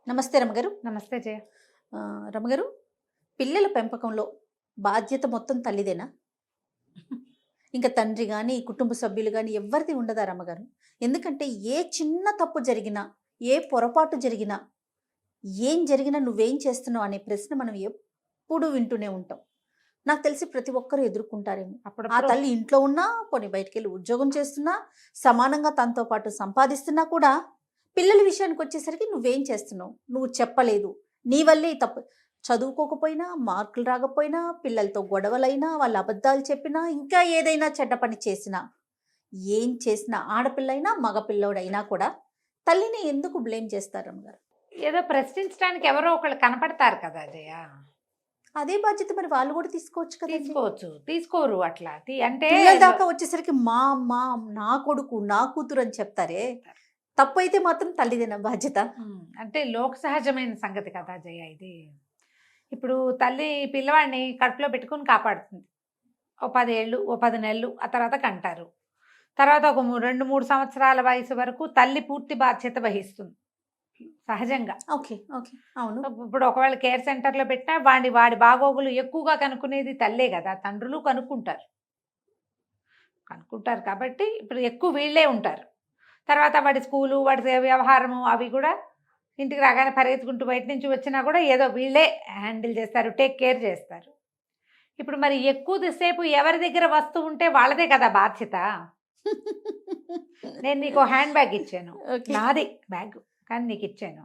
నమస్తే రమగారు. నమస్తే జయ. రమగారు, పిల్లల పెంపకంలో బాధ్యత మొత్తం తల్లిదేనా? ఇంకా తండ్రి గాని, కుటుంబ సభ్యులు గాని ఎవ్వరిది ఉండదా రమగారు? ఎందుకంటే ఏ చిన్న తప్పు జరిగినా, ఏ పొరపాటు జరిగినా, ఏం జరిగినా నువ్వేం చేస్తున్నావు అనే ప్రశ్న మనం ఎప్పుడు వింటూనే ఉంటాం. నాకు తెలిసి ప్రతి ఒక్కరు ఎదుర్కొంటారేమో. ఆ అప్పుడప్పుడు తల్లి ఇంట్లో ఉన్నా, పోనీ బయటికెళ్ళి ఉద్యోగం చేస్తున్నా, సమానంగా తనతో పాటు సంపాదిస్తున్నా కూడా పిల్లల విషయానికి వచ్చేసరికి నువ్వేం చేస్తున్నావు? నువ్వు చెప్పలేదు. నీ వల్లే ఈ తప్పు. చదువుకోకపోయినా, మార్కులు రాకపోయినా, పిల్లలతో గొడవలైనా, వాళ్ళు అబద్ధాలు చెప్పినా, ఇంకా ఏదైనా చెడ్డ పని చేసినా, ఏం చేసినా ఆడపిల్లైనా, మగపిల్లోడైనా కూడా తల్లిని ఎందుకు బ్లేమ్ చేస్తారు అమ్మగారు? ఏదో ప్రశ్నించడానికి ఎవరో ఒకళ్ళు కనపడతారు కదా జయ. అదే బాధ్యత మరి వాళ్ళు కూడా తీసుకోవచ్చు కదా. తీసుకోవచ్చు, తీసుకోరు అట్లా అంటే పిల్లల దాకా వచ్చేసరికి మా అమ్మ, నా కొడుకు, నా కూతురు అని చెప్తారే, తప్పు అయితే మాత్రం తల్లిదేనా బాధ్యత? అంటే లోక సహజమైన సంగతి కదా జయ ఇది. ఇప్పుడు తల్లి పిల్లవాడిని కడుపులో పెట్టుకుని కాపాడుతుంది. ఓ 10 ఏళ్ళు, ఓ 10 నెలలు, ఆ తర్వాత కంటారు. తర్వాత ఒక 2-3 సంవత్సరాల వయసు వరకు తల్లి పూర్తి బాధ్యత వహిస్తుంది సహజంగా. ఓకే, ఓకే, అవును. ఇప్పుడు ఒకవేళ కేర్ సెంటర్లో పెట్టినా వాడి బాగోగులు ఎక్కువగా కనుక్కునేది తల్లే కదా. తండ్రులు కనుక్కుంటారు కాబట్టి ఇప్పుడు ఎక్కువ వీళ్ళే ఉంటారు. తర్వాత వాడి స్కూలు, వాడి వ్యవహారము అవి కూడా ఇంటికి రాగానే పరిగెత్తుకుంటూ బయట నుంచి వచ్చినా కూడా ఏదో వీళ్ళే హ్యాండిల్ చేస్తారు, టేక్ కేర్ చేస్తారు. ఇప్పుడు మరి ఎక్కువసేపు ఎవరి దగ్గర వస్తువు ఉంటే వాళ్ళదే కదా బాధ్యత. నేను నీకు హ్యాండ్ బ్యాగ్ ఇచ్చాను, నాది బ్యాగ్, కానీ నీకు ఇచ్చాను,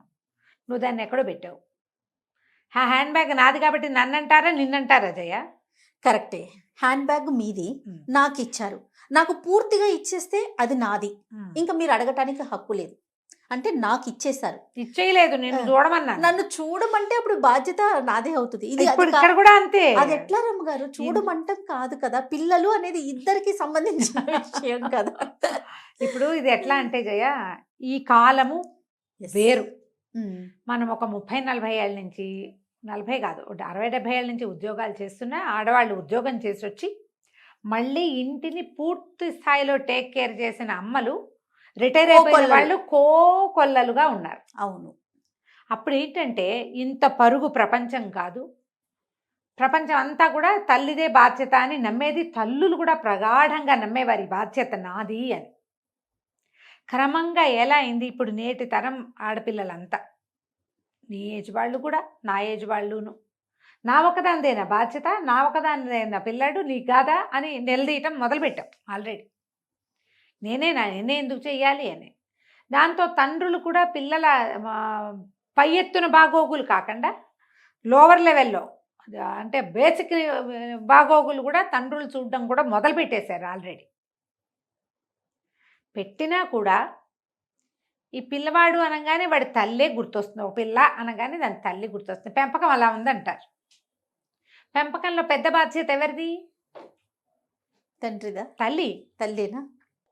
నువ్వు దాన్ని ఎక్కడో పెట్టావు. ఆ హ్యాండ్ బ్యాగ్ నాది కాబట్టి నన్నంటారా నిన్నంటారా జయ? కరెక్టే. హ్యాండ్ బ్యాగ్ మీది, నాకు ఇచ్చారు. నాకు పూర్తిగా ఇచ్చేస్తే అది నాది, ఇంకా మీరు అడగటానికి హక్కు లేదు. అంటే నాకు ఇచ్చేసారు, ఇచ్చేయలేదు, నేను చూడమన్నా. నన్ను చూడమంటే అప్పుడు బాధ్యత నాదే అవుతుంది. ఇది ఇక్కడ కూడా అంతే. అది ఎట్లా రమ్మగారు? చూడమంటం కాదు కదా, పిల్లలు అనేది ఇద్దరికి సంబంధించిన విషయం కదా. ఇప్పుడు ఇది ఎట్లా అంటే జయ, ఈ కాలము వేరు. మనం ఒక 30-40 ఏళ్ళ నుంచి, 40 కాదు 60-70 ఏళ్ళ నుంచి ఉద్యోగాలు చేస్తున్నా ఆడవాళ్ళు ఉద్యోగం చేసి వచ్చి మళ్ళీ ఇంటిని పూర్తి స్థాయిలో టేక్ కేర్ చేసిన అమ్మలు రిటైర్ అయిపోయిన వాళ్ళు కోకొల్లలుగా ఉన్నారు. అవును. అప్పుడు ఏంటంటే ఇంత పరుగు ప్రపంచం కాదు, ప్రపంచం అంతా కూడా తల్లిదే బాధ్యత అని నమ్మేది. తల్లులు కూడా ప్రగాఢంగా నమ్మేవారి బాధ్యత నాది అని. క్రమంగా ఎలా అయింది ఇప్పుడు నేటి తరం ఆడపిల్లలంతా, నీ ఏజ్ వాళ్ళు కూడా, నా ఏజ్ వాళ్ళును, నా ఒకదానిదేనా బాధ్యత, నా ఒకదానిదేనా పిల్లాడు, నీ కాదా అని నిలదీయటం మొదలుపెట్టాం ఆల్రెడీ. నేనే ఎందుకు చెయ్యాలి అని. దాంతో తండ్రులు కూడా పిల్లల పై ఎత్తున బాగోగులు కాకుండా లోవర్ లెవెల్లో, అంటే బేసిక్ బాగోగులు కూడా తండ్రులు చూడడం కూడా మొదలుపెట్టేశారు ఆల్రెడీ. పెట్టినా కూడా ఈ పిల్లవాడు అనగానే వాడి తల్లే గుర్తొస్తుంది. ఒక పిల్ల అనగానే దాని తల్లి గుర్తొస్తుంది. పెంపకం అలా ఉందంటారు. పెంపకంలో పెద్ద బాధ్యత ఎవరిది? తండ్రిదా? తల్లినా?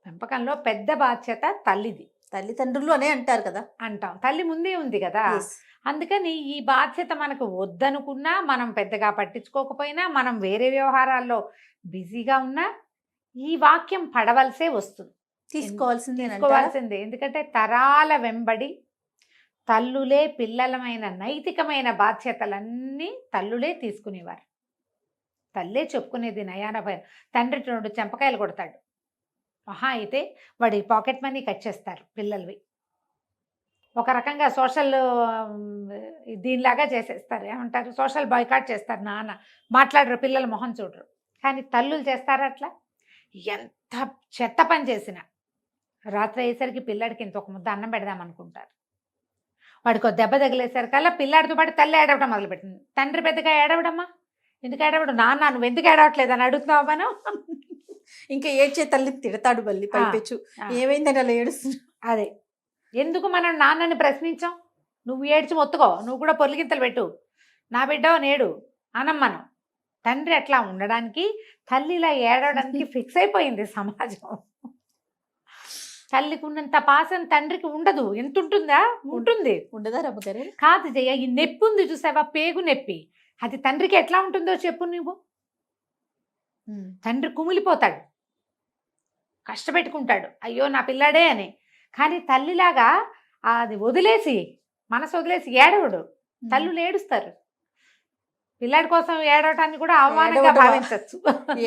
పెంపకంలో పెద్ద బాధ్యత తల్లిది. తల్లిదండ్రులు అనే అంటారు కదా, అంటాం. తల్లి ముందే ఉంది కదా. అందుకని ఈ బాధ్యత మనకు వద్దనుకున్నా, మనం పెద్దగా పట్టించుకోకపోయినా, మనం వేరే వ్యవహారాల్లో బిజీగా ఉన్నా ఈ వాక్యం పడవలసే వస్తుంది. తీసుకోవాల్సిందే. ఎందుకంటే తరాల వెంబడి తల్లులే పిల్లలమైన నైతికమైన బాధ్యతలన్నీ తల్లులే తీసుకునేవారు. తల్లే చెప్పుకునేది నయాన భయం. తండ్రి 2 చెంపకాయలు కొడతాడు, మహా అయితే వాడి పాకెట్ మనీ కట్ చేస్తారు పిల్లలవి. ఒక రకంగా సోషల్ దీనిలాగా చేసేస్తారు, ఏమంటారు, సోషల్ బాయ్కాట్ చేస్తారు. నాన్న మాట్లాడరు, పిల్లల మొహం చూడరు. కానీ తల్లులు చేస్తారా అట్లా? ఎంత చెత్త పని చేసినా రాత్రి అయ్యేసరికి పిల్లాడికి ఇంత ఒక ముద్ద అన్నం పెడదాం అనుకుంటారు. వాడికి దెబ్బ తగిలేసరికల్లా పిల్లాడితో పాటు తల్లి ఏడవడం మొదలుపెట్టింది. తండ్రి పెద్దగా ఏడవడమ్మా, ఎందుకు ఏడవడు? నాన్న నువ్వు ఎందుకు ఏడవట్లేదు అని అడుగుతున్నావా మనం? ఇంకా ఏడ్చే తల్లిని తిడతాడు మళ్ళీ పైపెచ్చు, ఏమైందని అలా ఏడుస్తుంది. అదే ఎందుకు మనం నాన్నని ప్రశ్నించాం? నువ్వు ఏడ్చి మొత్తుకో, నువ్వు కూడా పొర్లిగింతలు పెట్టు, నా బిడ్డో నేడు అనం మనం. తండ్రి అట్లా ఉండడానికి, తల్లిలా ఏడవడానికి ఫిక్స్ అయిపోయింది సమాజం. తల్లికి ఉన్నంత పాసం తండ్రికి ఉండదు. ఎంత ఉంటుందా? ఉండదా రమ్మగారు? కాదు జయ, ఈ నొప్పి ఉంది చూసావా, పేగు నొప్పి, అది తండ్రికి ఎట్లా ఉంటుందో చెప్పు నువ్వు. తండ్రి కుమిలిపోతాడు, కష్టపెట్టుకుంటాడు, అయ్యో నా పిల్లాడే అని. కానీ తల్లిలాగా అది వదిలేసి మనసు వదిలేసి ఏడవడు. తల్లులు ఏడుస్తారు. పిల్లాడి కోసం ఏడవటాన్ని కూడా అవమానంగా ఏడవటమా? భావించవచ్చు.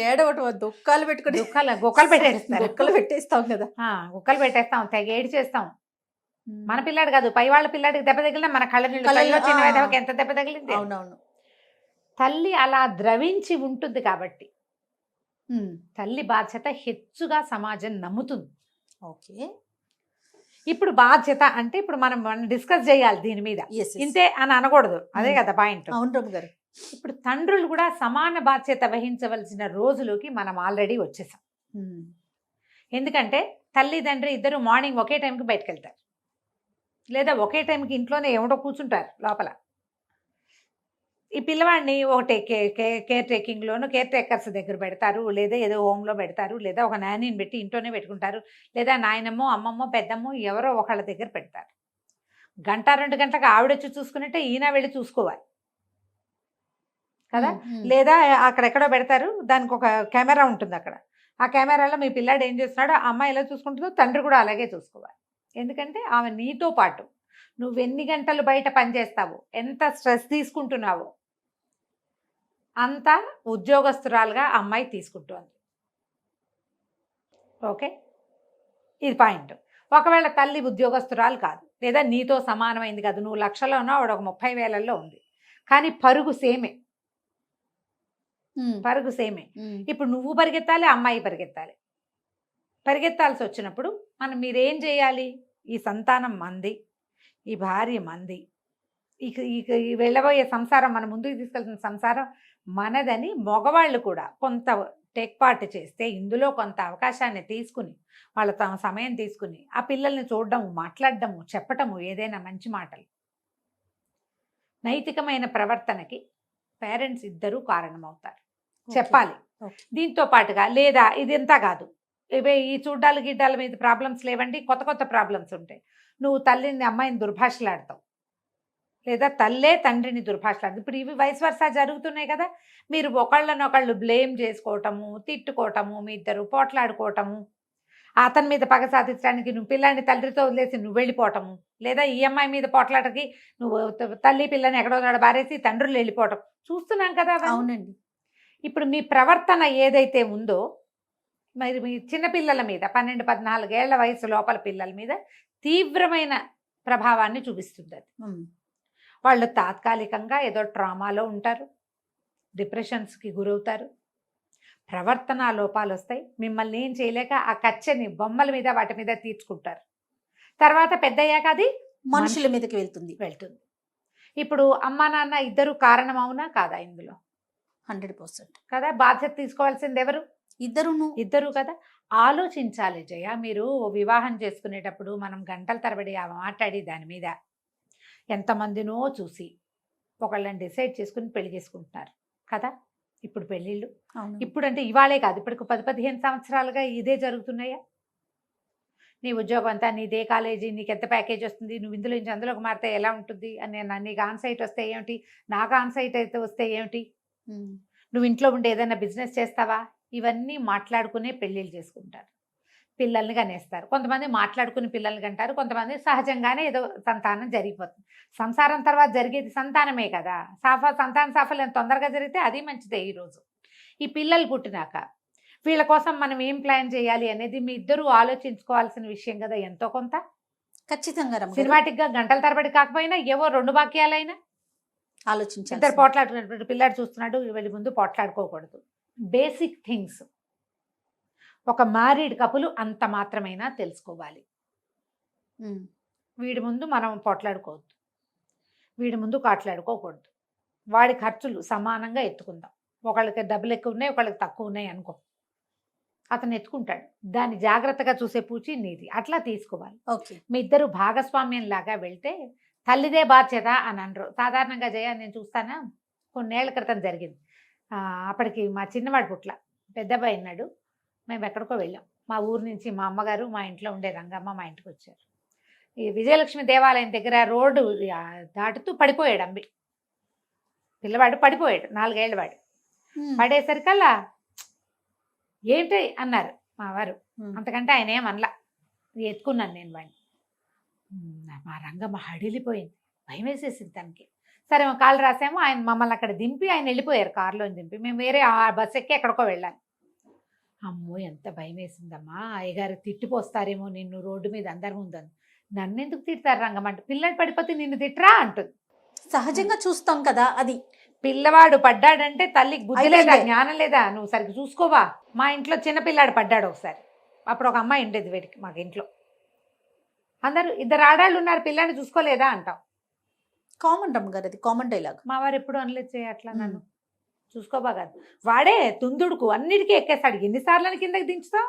ఏడవటం దుఃఖాలు పెట్టుకుని గుక్కలు పెట్టేస్తారు. గుక్కలు పెట్టేస్తాం కదా. గుక్కలు పెట్టేస్తాం, తెగ ఏడి చేస్తాం. మన పిల్లాడు కాదు, పై వాళ్ళ పిల్లాడికి దెబ్బ తగిలినా మన కళ్ళ నీళ్ళు, కళ్ళల్లో, కళ్ళలో చిన్న ఆ. వెధవకి ఎంత దెబ్బ తగిలింది. అవునవును. తల్లి అలా ద్రవించి ఉంటుంది కాబట్టి ఉమ్. తల్లి బాధ్యత హెచ్చుగా సమాజం నమ్ముతుంది. ఓకే. ఇప్పుడు బాధ్యత అంటే ఇప్పుడు మనం డిస్కస్ చేయాలి దీని మీద. Yes, yes. ఇంతే అని అనకూడదు. అదే కదా పాయింట్. అవును రమ్య గారు. ఇప్పుడు తండ్రులు కూడా సమాన బాధ్యత వహించవలసిన రోజులోకి మనం ఆల్రెడీ వచ్చేసాం. ఉమ్. ఎందుకంటే తల్లి తండ్రి ఇద్దరు మార్నింగ్ ఒకే టైంకి బయటకు వెళ్తారు, లేదా ఒకే టైంకి ఇంట్లోనే ఎవడో కూర్చుంటారు లోపల. ఈ పిల్లవాడిని ఒకటి కేర్ టేకింగ్లోను కేర్ టేకర్స్ దగ్గర పెడతారు, లేదా ఏదో హోమ్లో పెడతారు, లేదా ఒక నానీని పెట్టి ఇంట్లోనే పెట్టుకుంటారు, లేదా నాయనమ్మో అమ్మమ్మో పెద్దమ్మో ఎవరో ఒకళ్ళ దగ్గర పెడతారు. గంట 2 గంటలకు ఆవిడొచ్చి చూసుకున్నట్టే ఈయన వెళ్ళి చూసుకోవాలి కదా. లేదా అక్కడెక్కడో పెడతారు, దానికి ఒక కెమెరా ఉంటుంది అక్కడ. ఆ కెమెరాలో మీ పిల్లాడు ఏం చేస్తున్నాడో ఆ అమ్మాయి ఎలా చూసుకుంటుందో తండ్రి కూడా అలాగే చూసుకోవాలి. ఎందుకంటే ఆమె నీతో పాటు నువ్వు ఎన్ని గంటలు బయట పనిచేస్తావో, ఎంత స్ట్రెస్ తీసుకుంటున్నావో అంతా ఉద్యోగస్తురాలుగా అమ్మాయి తీసుకుంటుంది. ఓకే, ఇది పాయింట్. ఒకవేళ తల్లి ఉద్యోగస్తురాలు కాదు, లేదా నీతో సమానమైంది కాదు, నువ్వు లక్షలో ఉన్నావు, ఆవిడ ఒక 30,000లో ఉంది, కానీ పరుగు సేమే. పరుగు సేమే. ఇప్పుడు నువ్వు పరిగెత్తాలి, అమ్మాయి పరిగెత్తాలి. పరిగెత్తాల్సి వచ్చినప్పుడు మీరేం చేయాలి? ఈ సంతానం మంది, ఈ భార్య మంది, ఇక ఈ వెళ్ళబోయే సంసారం, మన ముందుకు తీసుకెళ్తున్న సంసారం మనదని మగవాళ్ళు కూడా కొంత టేక్ పార్ట్ చేస్తే, ఇందులో కొంత అవకాశాన్ని తీసుకుని, వాళ్ళ తమ సమయం తీసుకుని ఆ పిల్లల్ని చూడడము, మాట్లాడడము, చెప్పటము, ఏదైనా మంచి మాటలు, నైతికమైన ప్రవర్తనకి పేరెంట్స్ ఇద్దరూ కారణమవుతారు. చెప్పాలి. దీంతో పాటుగా లేదా ఇదంతా కాదు, ఇవే ఈ చూడ్డాలు గిడ్డాల మీద ప్రాబ్లమ్స్ లేవండి, కొత్త కొత్త ప్రాబ్లమ్స్ ఉంటాయి. నువ్వు తల్లిని అమ్మాయిని దుర్భాషలాడతావు, లేదా తల్లే తండ్రిని దుర్భాషలాడతావు. ఇప్పుడు ఇవి వయసు వరుస జరుగుతున్నాయి కదా. మీరు ఒకళ్ళనొకళ్ళు బ్లేమ్ చేసుకోవటము, తిట్టుకోవటము, మీ ఇద్దరు పోట్లాడుకోవటము, అతని మీద పగ సాధించడానికి నువ్వు పిల్లాన్ని తండ్రితో వదిలేసి నువ్వు వెళ్ళిపోవటము, లేదా ఈ అమ్మాయి మీద పోట్లాటకి నువ్వు తల్లి పిల్లని ఎక్కడో బారేసి తండ్రులు వెళ్ళిపోవటం చూస్తున్నాం కదా. అవునండి. ఇప్పుడు మీ ప్రవర్తన ఏదైతే ఉందో, మరి మీ చిన్నపిల్లల మీద 12-14 ఏళ్ల వయసు లోపల పిల్లల మీద తీవ్రమైన ప్రభావాన్ని చూపిస్తుంది అది. వాళ్ళు తాత్కాలికంగా ఏదో ట్రామాలో ఉంటారు, డిప్రెషన్స్కి గురవుతారు, ప్రవర్తన లోపాలు వస్తాయి. మిమ్మల్ని ఏం చేయలేక ఆ కచ్చని బొమ్మల మీద వాటి మీద తీర్చుకుంటారు. తర్వాత పెద్దయ్యాక అది మనుషుల మీదకి వెళ్తుంది. ఇప్పుడు అమ్మా నాన్న ఇద్దరు కారణం అవునా కాదా? ఇందులో 100% కదా. బాధ్యత తీసుకోవాల్సింది ఎవరు? ఇద్దరు కదా. ఆలోచించాలి జయ. మీరు వివాహం చేసుకునేటప్పుడు మనం గంటల తరబడి మాట్లాడి దాని మీద ఎంతమందినో చూసి ఒకళ్ళని డిసైడ్ చేసుకుని పెళ్లి చేసుకుంటున్నారు కదా. ఇప్పుడు పెళ్ళిళ్ళు ఇప్పుడు అంటే ఇవాళే కాదు, ఇప్పటికి 10-15 సంవత్సరాలుగా ఇదే జరుగుతున్నాయా? నీ ఉద్యోగం అంతా, నీదే కాలేజీ, నీకు ఎంత ప్యాకేజ్ వస్తుంది, నువ్వు ఇందులో నుంచి అందులోకి మారితే ఎలా ఉంటుంది అని, నీకు ఆన్సైట్ వస్తే ఏమిటి, నాకు ఆన్సైట్ అయితే వస్తే ఏమిటి, నువ్వు ఇంట్లో ఉండి ఏదైనా బిజినెస్ చేస్తావా, ఇవన్నీ మాట్లాడుకునే పెళ్ళిళ్ళు చేసుకుంటారు. పిల్లల్ని కనేస్తారు. కొంతమంది మాట్లాడుకుని పిల్లల్ని కంటారు, కొంతమంది సహజంగానే ఏదో సంతానం జరిగిపోతుంది. సంసారం తర్వాత జరిగేది సంతానమే కదా. సంతాన సాఫల్యం తొందరగా జరిగితే అది మంచిదే. ఈరోజు ఈ పిల్లలు పుట్టినాక వీళ్ళ కోసం మనం ఏం ప్లాన్ చేయాలి అనేది మీ ఇద్దరూ ఆలోచించుకోవాల్సిన విషయం కదా. ఎంతో కొంత ఖచ్చితంగా సినిమాటిక్గా గంటల తరబడి కాకపోయినా ఏవో 2 వాక్యాలైనా ఆలోచించాలి. ఇద్దరు పోట్లాడుకున్నప్పుడు పిల్లాడు చూస్తున్నాడు, వీళ్ళ ముందు పోట్లాడుకోకూడదు. బేసిక్ థింగ్స్ ఒక మ్యారీడ్ కపుల్ అంత మాత్రమైనా తెలుసుకోవాలి. వీడి ముందు మనం పోట్లాడుకోవద్దు, వీడి ముందు కాట్లాడుకోకూడదు. వాడి ఖర్చులు సమానంగా ఎత్తుకుందాం. ఒకళ్ళకి డబ్బులు ఎక్కువ ఉన్నాయి, ఒకళ్ళకి తక్కువ ఉన్నాయి అనుకో, అతను ఎత్తుకుంటాడు. దాన్ని జాగ్రత్తగా చూసే పూచి నీది, అట్లా తీసుకోవాలి. మీ ఇద్దరు భాగస్వామ్యం లాగా వెళ్తే తల్లిదే బాధ్యత అని అనరు. సాధారణంగా జయ నేను చూస్తానా, కొన్నేళ్ల క్రితం జరిగింది. అప్పటికి మా చిన్నవాడు పుట్ల, పెద్దబ్బాయి ఉన్నాడు. మేము ఎక్కడికో వెళ్ళాం. మా ఊరు నుంచి మా అమ్మగారు, మా ఇంట్లో ఉండే రంగమ్మ మా ఇంటికి వచ్చారు. ఈ విజయలక్ష్మి దేవాలయం దగ్గర రోడ్డు దాటుతూ పడిపోయాడు అంబి. పిల్లవాడు పడిపోయాడు, 4 ఏళ్ళ వాడు. పడేసరికల్లా ఏంటి అన్నారు మా వారు. అంతకంటే ఆయన ఏమనలా, ఎత్తుకున్నాను నేను వాడిని. మా రంగమ్మ హడిలిపోయింది. భయం వేసేసింది తనకి. సరే కాళ్ళు రాసాము, ఆయన మమ్మల్ని అక్కడ దింపి ఆయన వెళ్ళిపోయారు, కారులో దింపి. మేము వేరే ఆ బస్ ఎక్కి ఎక్కడికో వెళ్ళాం. అమ్మో ఎంత భయం వేసిందమ్మా, అయ్యగారు తిట్టిపోస్తారేమో నిన్ను రోడ్డు మీద అందరి ముందని. నన్ను ఎందుకు తిడతారు రంగమంటే, పిల్లడు పడిపోతే నిన్ను తిట్టరా అంటుంది. సహజంగా చూస్తాం కదా అది. పిల్లవాడు పడ్డాడంటే తల్లికి బుద్ధి లేదా, అయిపోయింది. జ్ఞానం లేదా, నువ్వు సరిగ్గా చూసుకోవా. మా ఇంట్లో చిన్న పిల్లాడు పడ్డాడు ఒకసారి, అప్పుడు ఒక అమ్మాయి ఉండేది వీడికి మాకు ఇంట్లో. అందరూ ఇద్దరు ఆడాళ్ళు ఉన్నారు, పిల్లాడిని చూసుకోలేదా అంటాం. కామన్ రమ్మగారు, అది కామన్ డైలాగ్. మా వారు ఎప్పుడు అనలేదు చేయ అట్లా, నన్ను చూసుకోబా కాదు. వాడే తుందుడుకు అన్నిటికీ ఎక్కేస్తాడు. ఎన్నిసార్లు కిందకి దించుతాం.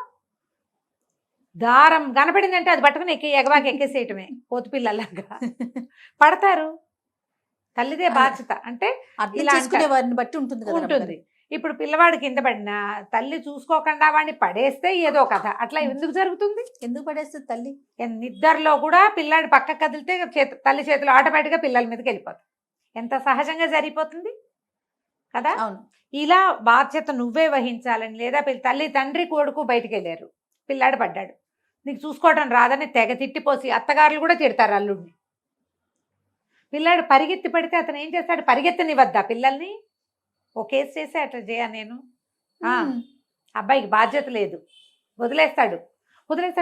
దారం కనపడిందంటే అది పట్టుకుని ఎగవాకి ఎక్కేసేయటమే పోతు పిల్లలాగా. పడతారు. తల్లిదే బాధ్యత అంటే అర్థం ఇలా చేసుకునే వారిని బట్టి ఉంటుంది కదా ఉంటుంది. రమ్మగారు. ఇప్పుడు పిల్లవాడు కింద పడినా తల్లి చూసుకోకుండా వాడిని పడేస్తే ఏదో కథ. అట్లా ఎందుకు జరుగుతుంది? ఎందుకు పడేస్తుంది తల్లి? నిద్రలో కూడా పిల్లాడి పక్క కదిలితే తల్లి చేతిలో ఆటోమేటిక్గా పిల్లల మీదకి వెళ్ళిపోతుంది. ఎంత సహజంగా జరిగిపోతుంది కదా. అవును. ఇలా బాధ్యత నువ్వే వహించాలని, లేదా తల్లి తండ్రి కొడుకు బయటికి వెళ్ళారు, పిల్లాడు పడ్డాడు, నీకు చూసుకోవడం రాదని తెగ తిట్టిపోసి అత్తగారులు కూడా తిడతారు అల్లుడిని. పిల్లాడు పరిగెత్తి పడితే అతను ఏం చేస్తాడు, పరిగెత్తనివద్దా పిల్లల్ని? ఓ కేసు చేస్తే అట్లా చేయ నేను. అబ్బాయికి బాధ్యత లేదు, వదిలేస్తాడు.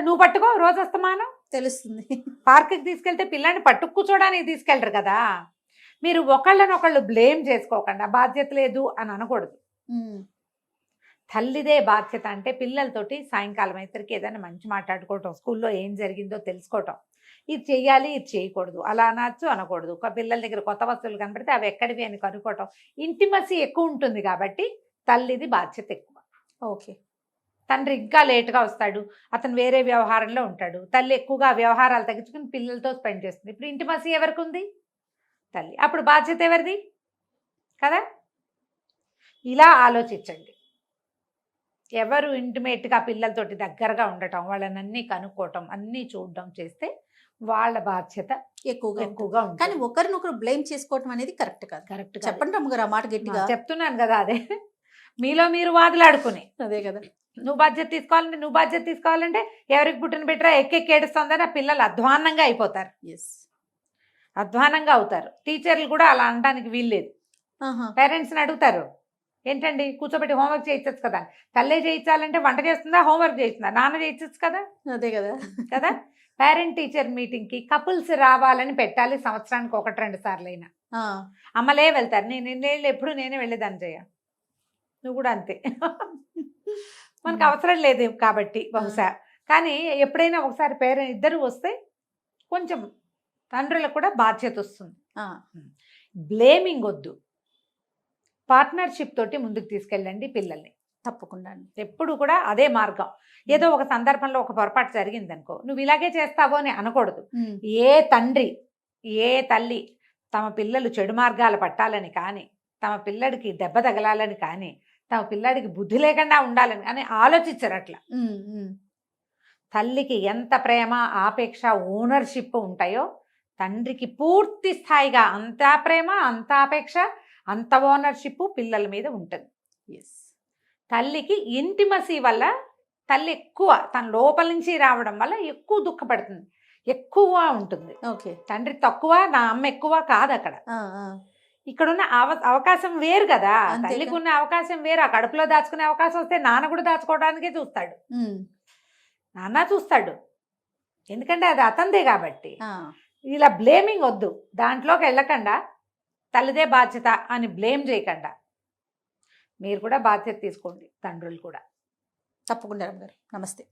నువ్వు పట్టుకో, రోజు వస్తమానం తెలుస్తుంది. పార్క్కి తీసుకెళ్తే పిల్లాన్ని పట్టుకు కూర్చోడానికి తీసుకెళ్ళరు కదా. మీరు ఒకళ్ళనొకళ్ళు బ్లేమ్ చేసుకోకుండా బాధ్యత లేదు అని అనకూడదు. తల్లిదే బాధ్యత అంటే పిల్లలతోటి సాయంకాలం అయ్యేసరికి ఏదైనా మంచి మాట్లాడుకోవటం, స్కూల్లో ఏం జరిగిందో తెలుసుకోవటం, ఇది చెయ్యాలి ఇది చేయకూడదు, అలా అనొచ్చు అనకూడదు. పిల్లల దగ్గర కొత్త వస్తువులు కనపడితే అవి ఎక్కడివి అని కనుక్కోవటం. ఇంటిమసీ ఎక్కువ ఉంటుంది కాబట్టి తల్లిది బాధ్యత ఎక్కువ. ఓకే. తండ్రి ఇంకా లేట్గా వస్తాడు, అతను వేరే వ్యవహారంలో ఉంటాడు. తల్లి ఎక్కువగా వ్యవహారాలు తగ్గించుకుని పిల్లలతో స్పెండ్ చేస్తుంది. ఇప్పుడు ఇంటిమసీ ఎవరికి ఉంది? తల్లి. అప్పుడు బాధ్యత ఎవరిది కదా. ఇలా ఆలోచించండి. ఎవరు ఇంటిమేట్గా పిల్లలతోటి దగ్గరగా ఉండటం, వాళ్ళని అన్నీ కనుక్కోవటం, అన్నీ చూడడం చేస్తే వాళ్ళ బాధ్యత ఎక్కువగా ఉంటుంది. కానీ ఒకరినొకరు బ్లేమ్ చేసుకోవటం అనేది కరెక్ట్ కాదు. కరెక్ట్ చెప్పండి రమ్మగారు ఆ మాట గట్టిగా. చెప్తున్నాను కదా, అదే మీలో మీరు వాదులాడుకుని. అదే కదా. నువ్వు బాధ్యత తీసుకోవాలంటే ఎవరికి పుట్టిన బిడ్డరా ఎక్కెక్కి ఏడుస్తుందని ఆ పిల్లలు అధ్వాన్నంగా అయిపోతారు. అధ్వానంగా అవుతారు. టీచర్లు కూడా అలా అనడానికి వీల్లేదు. పేరెంట్స్ని అడుగుతారు, ఏంటండి కూర్చోబెట్టి హోంవర్క్ చేయించచ్చు కదా. తల్లే చేయించాలంటే వంట చేస్తుందా, హోంవర్క్ చేస్తుందా? నాన్న చేయించచ్చు కదా. అదే కదా కదా. పేరెంట్ టీచర్ మీటింగ్కి కపుల్స్ రావాలని పెట్టాలి, సంవత్సరానికి 1-2 సార్లు అయినా. అమ్మలే వెళ్తారు, నేను ఎప్పుడు నేనే వెళ్ళేదాన్ని చేయ. నువ్వు కూడా అంతే. మనకు అవసరం లేదు కాబట్టి బహుశా. కానీ ఎప్పుడైనా ఒకసారి పేరెంట్ ఇద్దరు వస్తే కొంచెం తండ్రులకు కూడా బాధ్యత వస్తుంది. బ్లేమింగ్ వద్దు. పార్ట్నర్షిప్ తోటి ముందుకు తీసుకెళ్ళండి పిల్లల్ని. తప్పకుండా ఎప్పుడు కూడా అదే మార్గం. ఏదో ఒక సందర్భంలో ఒక పొరపాటు జరిగింది అనుకో, నువ్వు ఇలాగే చేస్తావో అని అనకూడదు. ఏ తండ్రి ఏ తల్లి తమ పిల్లలు చెడు మార్గాలు పట్టాలని కానీ, తమ పిల్లడికి దెబ్బ తగలాలని కానీ, తమ పిల్లాడికి బుద్ధి లేకుండా ఉండాలని కానీ ఆలోచించరు అట్లా. తల్లికి ఎంత ప్రేమ, ఆపేక్ష, ఓనర్షిప్ ఉంటాయో తండ్రికి పూర్తి స్థాయిగా అంత ప్రేమ, అంత ఆపేక్ష, అంత ఓనర్షిప్ పిల్లల మీద ఉంటుంది. తల్లికి ఇంటిమసీ వల్ల తల్లి ఎక్కువ తన లోపల నుంచి రావడం వల్ల ఎక్కువ దుఃఖపడుతుంది, ఎక్కువ ఉంటుంది. తండ్రి తక్కువ, నా అమ్మ ఎక్కువ కాదు. అక్కడ ఇక్కడున్న అవకాశం వేరు కదా. తల్లికి ఉన్న అవకాశం వేరు. ఆ కడుపులో దాచుకునే అవకాశం వస్తే నాన్న కూడా దాచుకోవడానికే చూస్తాడు. నాన్న చూస్తాడు, ఎందుకంటే అది అతందే కాబట్టి. ఇలా బ్లేమింగ్ వద్దు, దాంట్లోకి వెళ్ళకుండా తల్లిదే బాధ్యత అని బ్లేమ్ చేయకుండా మీరు కూడా బాధ్యత తీసుకోండి, తండ్రులు కూడా. తప్పకుండా. నమస్తే.